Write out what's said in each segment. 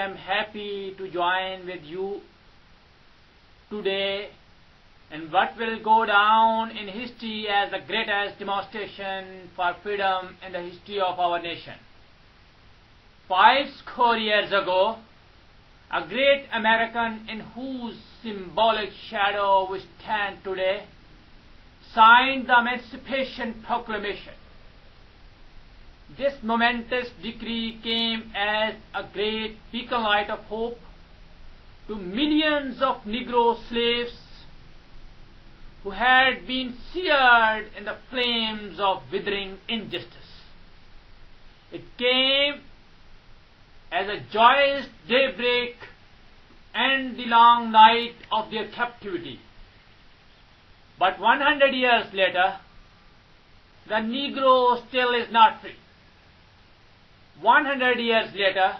am happy to join with you today in what will go down in history as the greatest demonstration for freedom in the history of our nation. 50 years ago, a great American in whose symbolic shadow we stand today signed the Emancipation Proclamation. This momentous decree came as a great beacon light of hope to millions of Negro slaves who had been seared in the flames of withering injustice. It came as a joyous daybreak to end the long night of their captivity. But 100 years later, the Negro still is not free. 100 years later,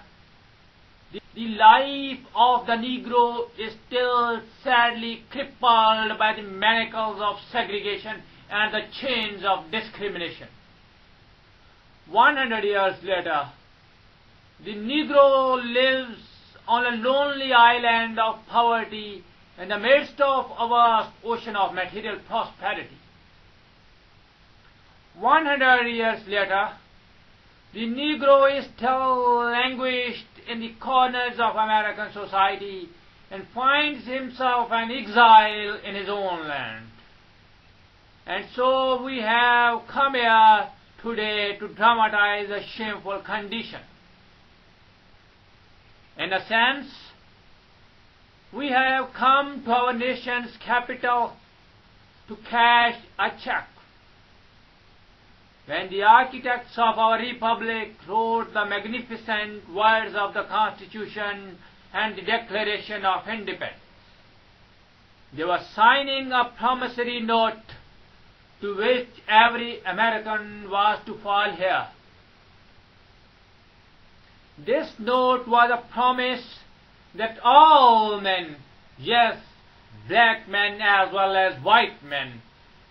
the life of the Negro is still sadly crippled by the manacles of segregation and the chains of discrimination. 100 years later, the Negro lives on a lonely island of poverty in the midst of a vast ocean of material prosperity. 100 years later, the Negro is still languished in the corners of American society and finds himself an exile in his own land. And so we have come here today to dramatize a shameful condition. In a sense, we have come to our nation's capital to cash a check. When the architects of our republic wrote the magnificent words of the Constitution and the Declaration of Independence, they were signing a promissory note to which every American was to fall here. This note was a promise that all men, yes, black men as well as white men,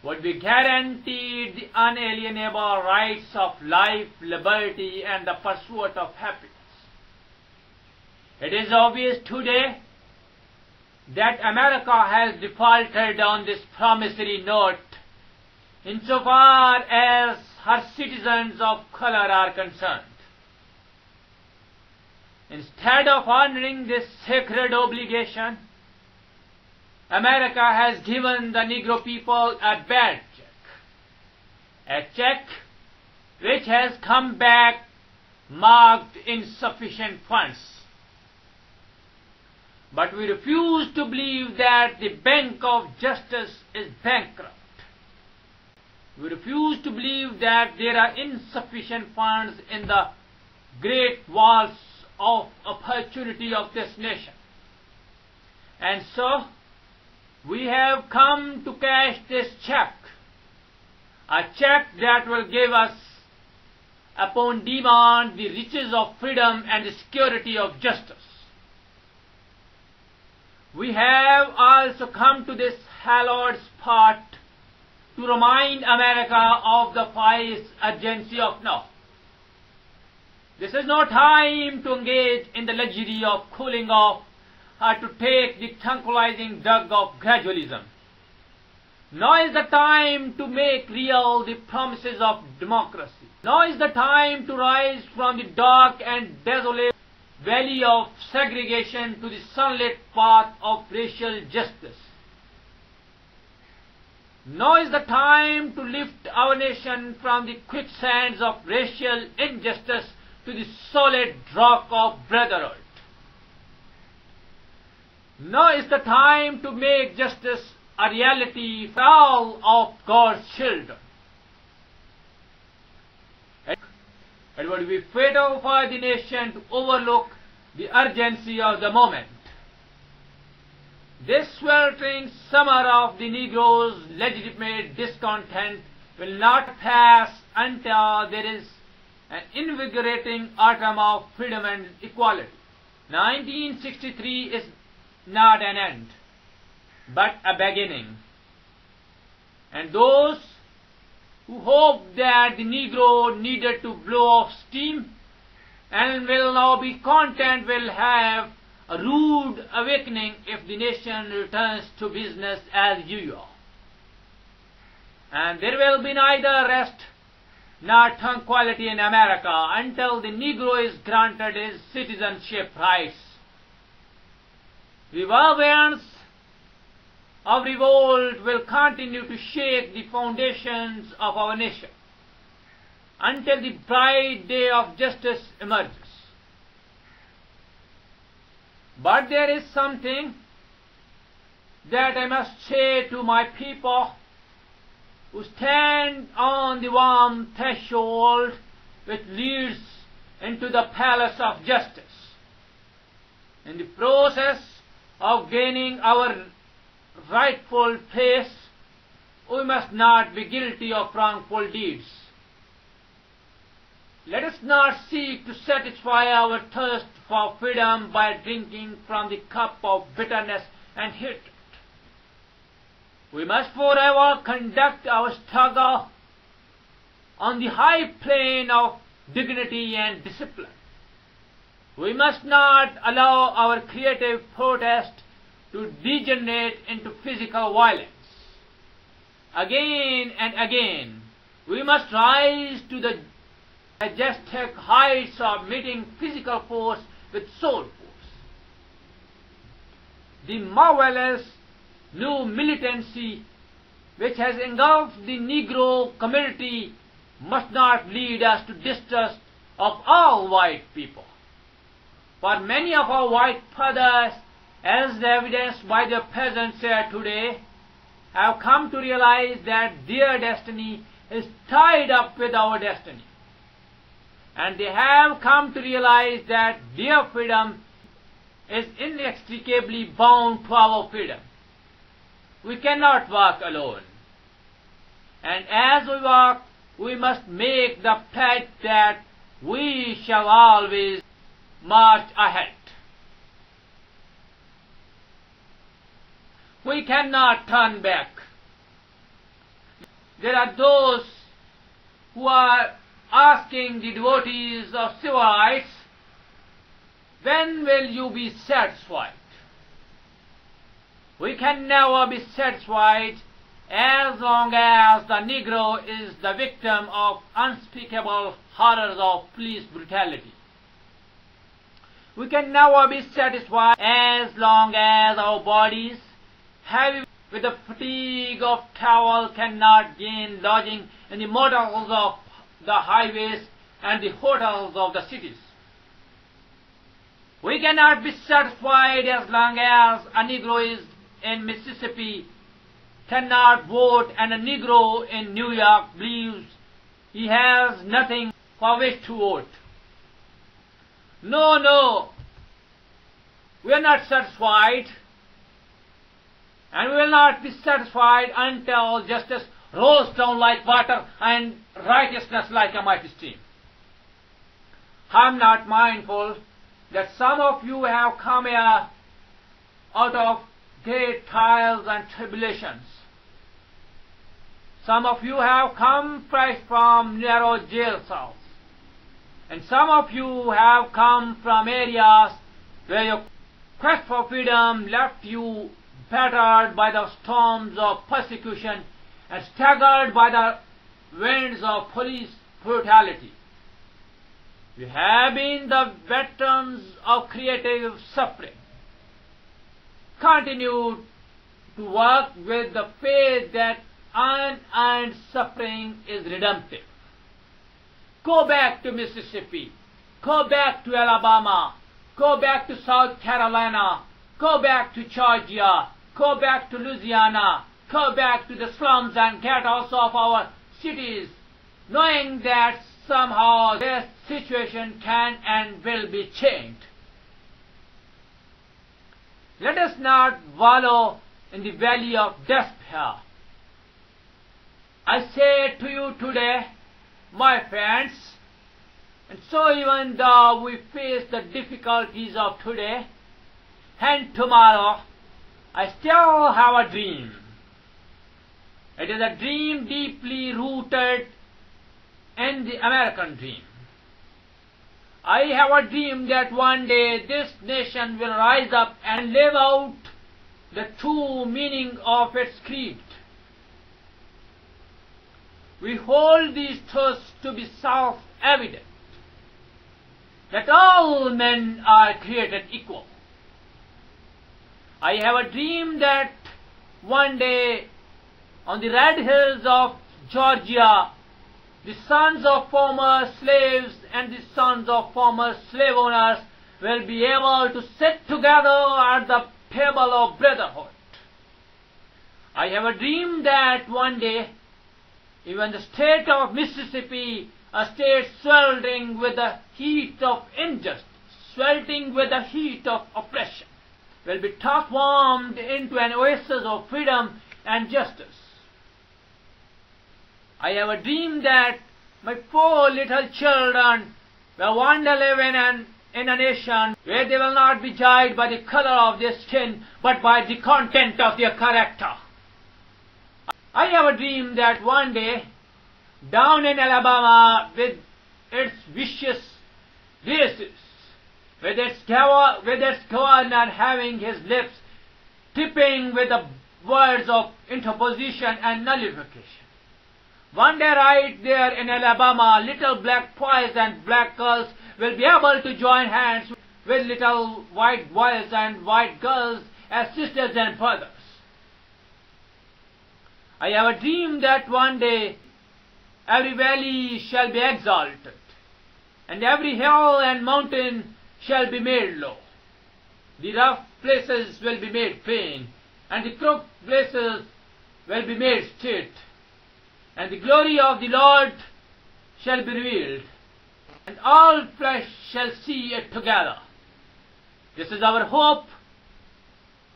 would be guaranteed the unalienable rights of life, liberty, and the pursuit of happiness. It is obvious today that America has defaulted on this promissory note insofar as her citizens of color are concerned. Instead of honoring this sacred obligation, America has given the Negro people a bad check which has come back marked insufficient funds. But we refuse to believe that the Bank of Justice is bankrupt. We refuse to believe that there are insufficient funds in the great vaults of opportunity of this nation. And so, we have come to cash this check, a check that will give us upon demand the riches of freedom and the security of justice. We have also come to this hallowed spot to remind America of the fire's urgency of now. This is no time to engage in the luxury of cooling off or to take the tranquilizing drug of gradualism. Now is the time to make real the promises of democracy. Now is the time to rise from the dark and desolate valley of segregation to the sunlit path of racial justice. Now is the time to lift our nation from the quicksands of racial injustice to the solid rock of brotherhood. Now is the time to make justice a reality for all of God's children. It would be fatal for the nation to overlook the urgency of the moment. This sweltering summer of the Negro's legitimate discontent will not pass until there is an invigorating autumn of freedom and equality. 1963 is not an end, but a beginning. And those who hoped that the Negro needed to blow off steam and will now be content will have a rude awakening if the nation returns to business as usual. And there will be neither rest nor tranquility in America until the Negro is granted his citizenship rights. Reverberations of revolt will continue to shake the foundations of our nation until the bright day of justice emerges. But there is something that I must say to my people who stand on the warm threshold which leads into the palace of justice. In the process of gaining our rightful place, we must not be guilty of wrongful deeds. Let us not seek to satisfy our thirst for freedom by drinking from the cup of bitterness and hatred. We must forever conduct our struggle on the high plane of dignity and discipline. We must not allow our creative protest to degenerate into physical violence. Again and again, we must rise to the majestic heights of meeting physical force with soul force. The marvelous new militancy which has engulfed the Negro community must not lead us to distrust of all white people. For many of our white fathers, as evidenced by the peasants here today, have come to realize that their destiny is tied up with our destiny. And they have come to realize that their freedom is inextricably bound to our freedom. We cannot walk alone. And as we walk, we must make the pledge that we shall always march ahead. We cannot turn back. There are those who are asking the devotees of civil rights, when will you be satisfied? We can never be satisfied as long as the Negro is the victim of unspeakable horrors of police brutality. We can never be satisfied as long as our bodies, heavy with the fatigue of travel, cannot gain lodging in the motels of the highways and the hotels of the cities. We cannot be satisfied as long as a Negro is in Mississippi, cannot vote, and a Negro in New York believes he has nothing for which to vote. No, no, we are not satisfied, and we will not be satisfied until justice rolls down like water and righteousness like a mighty stream. I am not mindful that some of you have come here out of great trials and tribulations. Some of you have come fresh from narrow jail cells, and some of you have come from areas where your quest for freedom left you battered by the storms of persecution and staggered by the winds of police brutality. We have been the veterans of creative suffering. Continue to work with the faith that unearned suffering is redemptive. Go back to Mississippi. Go back to Alabama. Go back to South Carolina. Go back to Georgia. Go back to Louisiana. Go back to the slums and ghettos of our cities, knowing that somehow their situation can and will be changed. Let us not wallow in the valley of despair. I say to you today, my friends, and so even though we face the difficulties of today and tomorrow, I still have a dream. It is a dream deeply rooted in the American dream. I have a dream that one day this nation will rise up and live out the true meaning of its creed. We hold these truths to be self-evident, that all men are created equal. I have a dream that one day on the red hills of Georgia, the sons of former slaves and the sons of former slave owners will be able to sit together at the table of brotherhood. I have a dream that one day even the state of Mississippi, a state sweltering with the heat of injustice, sweltering with the heat of oppression, will be transformed into an oasis of freedom and justice. I have a dream that my 4 little children will one day live in a nation where they will not be judged by the color of their skin, but by the content of their character. I have a dream that one day, down in Alabama, with its vicious races, with its governor having his lips tipping with the words of interposition and nullification. One day right there in Alabama, little black boys and black girls will be able to join hands with little white boys and white girls as sisters and brothers. I have a dream that one day every valley shall be exalted, and every hill and mountain shall be made low. The rough places will be made plain, and the crooked places will be made straight, and the glory of the Lord shall be revealed, and all flesh shall see it together. This is our hope,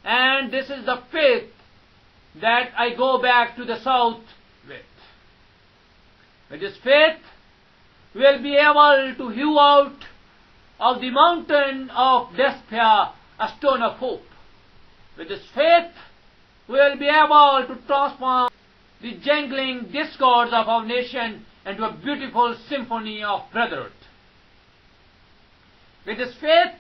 and this is the faith that I go back to the south with. With this faith, we will be able to hew out of the mountain of despair a stone of hope. With this faith, we will be able to transform the jangling discords of our nation into a beautiful symphony of brotherhood. With this faith,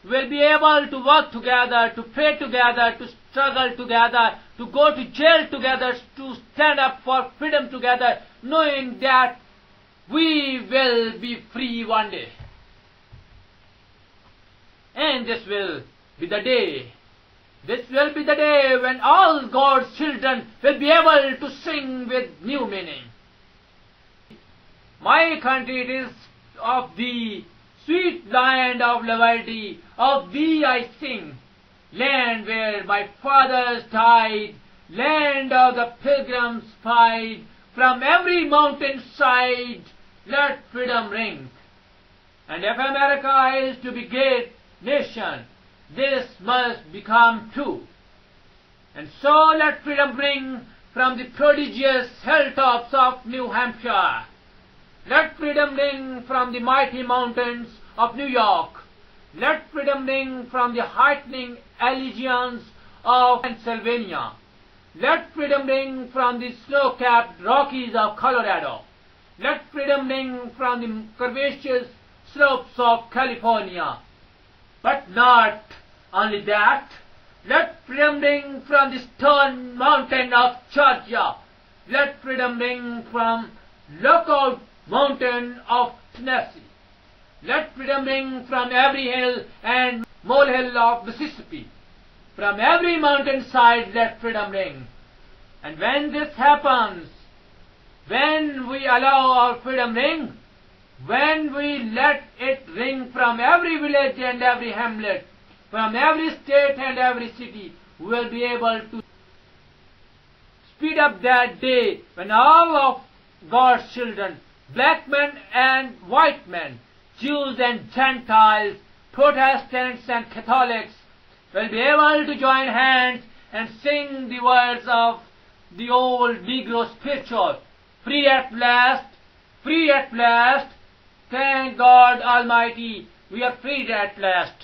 we will be able to work together, to pray together, to struggle together, to go to jail together, to stand up for freedom together, knowing that we will be free one day. And this will be the day. This will be the day when all God's children will be able to sing with new meaning. My country, it is of thee, sweet land of liberty, of thee I sing. Land where my fathers died, land of the pilgrims' pride, from every mountain side let freedom ring. And if America is to be great nation, this must become true. And so let freedom ring from the prodigious hilltops of New Hampshire. Let freedom ring from the mighty mountains of New York. Let freedom ring from the heightening allegiance of Pennsylvania. Let freedom ring from the snow-capped Rockies of Colorado. Let freedom ring from the curvaceous slopes of California. But not only that, let freedom ring from the stone mountain of Georgia. Let freedom ring from Lookout Mountain of Tennessee. Let freedom ring from every hill and molehill of Mississippi. From every mountainside let freedom ring. And when this happens, when we allow our freedom ring, when we let it ring from every village and every hamlet, from every state and every city, we will be able to speed up that day when all of God's children, black men and white men, Jews and Gentiles, Protestants and Catholics, will be able to join hands and sing the words of the old Negro spiritual, free at last, thank God Almighty, we are freed at last.